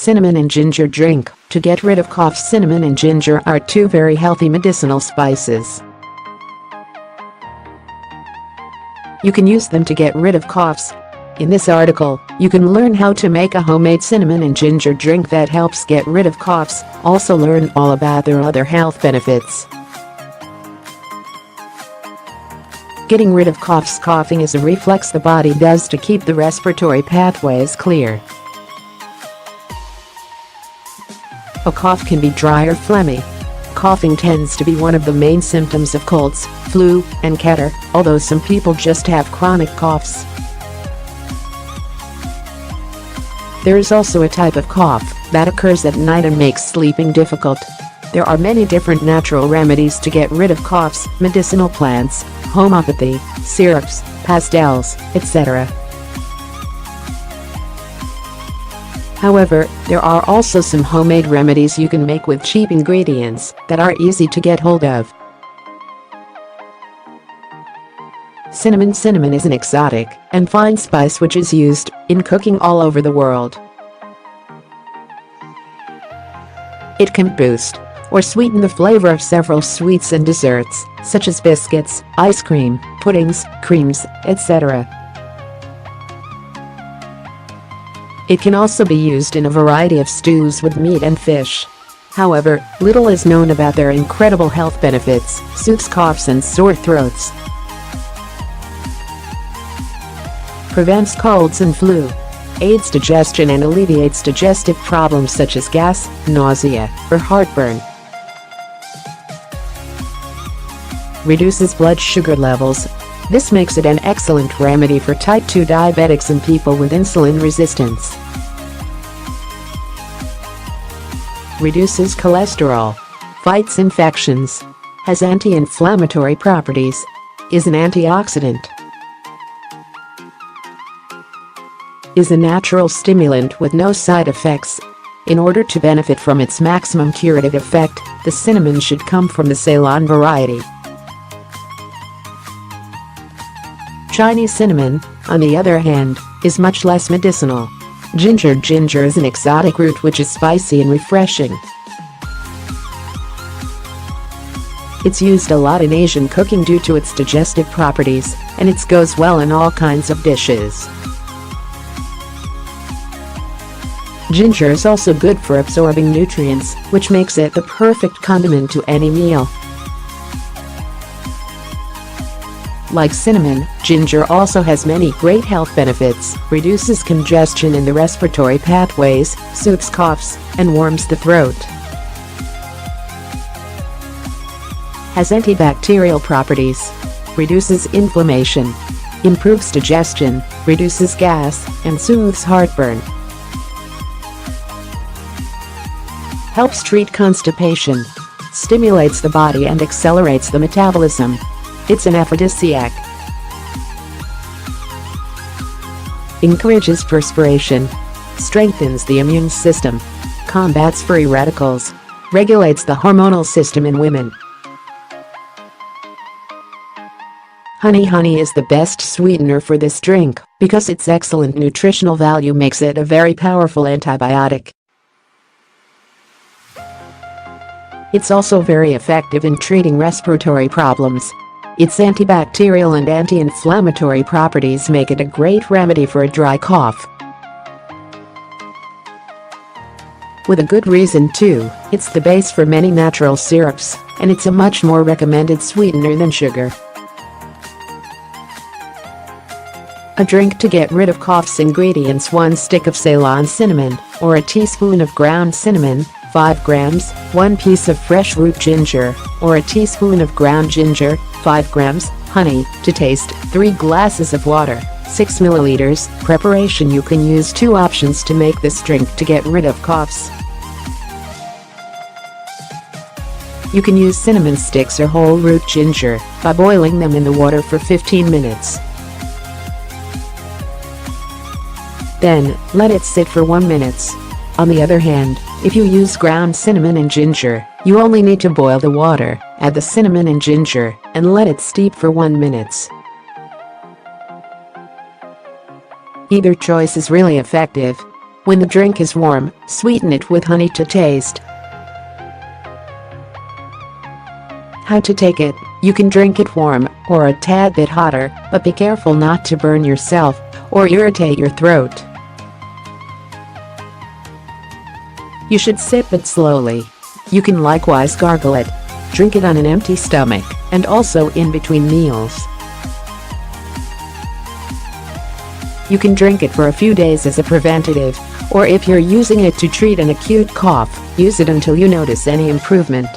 Cinnamon and ginger drink. To get rid of cough, cinnamon and ginger are two very healthy medicinal spices. You can use them to get rid of coughs. In this article, you can learn how to make a homemade cinnamon and ginger drink that helps get rid of coughs. Also learn all about their other health benefits. Getting rid of coughs. Coughing is a reflex the body does to keep the respiratory pathways clear. A cough can be dry or phlegmy. Coughing tends to be one of the main symptoms of colds, flu, and catarrh, although some people just have chronic coughs. There is also a type of cough that occurs at night and makes sleeping difficult. There are many different natural remedies to get rid of coughs: medicinal plants, homeopathy, syrups, pastels, etc. However, there are also some homemade remedies you can make with cheap ingredients that are easy to get hold of. Cinnamon. Cinnamon is an exotic and fine spice which is used in cooking all over the world. It can boost or sweeten the flavor of several sweets and desserts, such as biscuits, ice cream, puddings, creams, etc. It can also be used in a variety of stews with meat and fish. However, little is known about their incredible health benefits. Soothes coughs and sore throats. Prevents colds and flu. Aids digestion and alleviates digestive problems such as gas, nausea, or heartburn. Reduces blood sugar levels. This makes it an excellent remedy for type 2 diabetics and people with insulin resistance. Reduces cholesterol. Fights infections. Has anti-inflammatory properties. Is an antioxidant. Is a natural stimulant with no side effects. In order to benefit from its maximum curative effect, the cinnamon should come from the Ceylon variety. Chinese cinnamon, on the other hand, is much less medicinal. Ginger. Ginger is an exotic root which is spicy and refreshing. It's used a lot in Asian cooking due to its digestive properties, and it goes well in all kinds of dishes. Ginger is also good for absorbing nutrients, which makes it the perfect condiment to any meal. Like cinnamon, ginger also has many great health benefits: reduces congestion in the respiratory pathways, soothes coughs, and warms the throat. Has antibacterial properties. Reduces inflammation. Improves digestion, reduces gas, and soothes heartburn. Helps treat constipation. Stimulates the body and accelerates the metabolism. It's an aphrodisiac. Encourages perspiration. Strengthens the immune system. Combats free radicals. Regulates the hormonal system in women. Honey. Honey is the best sweetener for this drink because its excellent nutritional value makes it a very powerful antibiotic. It's also very effective in treating respiratory problems. Its antibacterial and anti-inflammatory properties make it a great remedy for a dry cough. With a good reason too. It's the base for many natural syrups, and it's a much more recommended sweetener than sugar. A drink to get rid of coughs. Ingredients: 1 stick of Ceylon cinnamon, or a teaspoon of ground cinnamon, 5 grams, 1 piece of fresh root ginger, or a teaspoon of ground ginger, 5 grams, honey, to taste, 3 glasses of water, 6 milliliters. Preparation: you can use 2 options to make this drink to get rid of coughs. You can use cinnamon sticks or whole root ginger by boiling them in the water for 15 minutes. Then, let it sit for 1 minute. On the other hand, if you use ground cinnamon and ginger, you only need to boil the water, add the cinnamon and ginger, and let it steep for 1 minute. Either choice is really effective. When the drink is warm, sweeten it with honey to taste. How to take it: you can drink it warm or a tad bit hotter, but be careful not to burn yourself or irritate your throat. You should sip it slowly. You can likewise gargle it. Drink it on an empty stomach and also in between meals. You can drink it for a few days as a preventative, or if you're using it to treat an acute cough, use it until you notice any improvement.